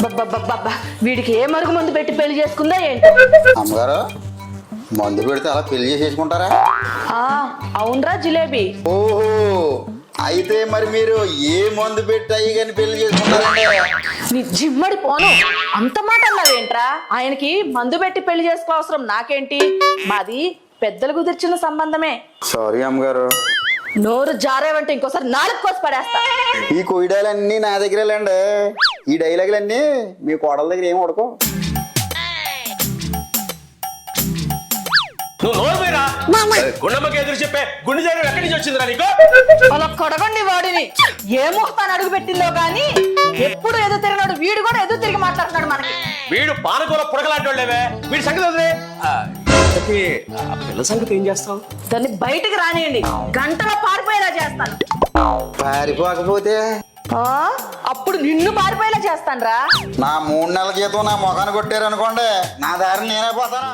అబ్బబ్బబ్బబ్బా, వీడికి ఏ మరుగు మందు పెట్టి పెళ్లి చేసుకుందా ఏంటి? అమ్మగారు మందు పెడితే అలా పెళ్లి చేసేసుకుంటారా? అవునరా జిలేబీ. ఓహో, అయితే మరి మీరు ఏ మందు పెట్టి అయ్యి కానీ పెళ్లి చేసుకుంటారండి? నీ జిమ్మడి పోను, అంత మాట అన్నావేంట్రా? ఆయనకి మందు పెట్టి పెళ్లి చేసుకోవసరం నాకేంటి? మాది పెద్దలు కుదిర్చిన సంబంధమే. సారీ అమ్మగారు. నోరు జారేవంటే ఇంకోసారి నాలుగు కోసి పడేస్తా. ఈ కొయ్యడాలన్నీ నా దగ్గరేలేండి. ఈ డైలాగులన్నీ మీ కోడల దగ్గర ఏమి ఉడకో. నువ్వు నోరు పోయిరా, గుండమ్మకి ఎదురు చెప్పే గుండె జగన్ ఎక్కడి నుంచి వచ్చిందిరా నీకు? అలా కొడగండి వాడిని. ఏ ముహూర్తాన్ని అడుగు పెట్టిందో గాని ఎప్పుడు ఎదురు తిరిగినాడు, వీడు కూడా ఎదురు తిరిగి మాట్లాడుతున్నాడు మనకి. వీడు పానకూర పుడకలాంటోళ్ళేవే, వీడి సంగతి వదిలే. ఇంతకీ ఆ పిల్ల సంగతి ఏం చేస్తావు? దాన్ని బయటికి రానియండి, గంటలో పారిపోయేలా చేస్తాను. పారిపోకపోతే అప్పుడు నిన్ను పారిపోయేలా చేస్తాను రా. నా 3 నెలల జీతం నా మొఖాన్ని కొట్టారనుకోండి, నా దారిని నేనే పోతాను.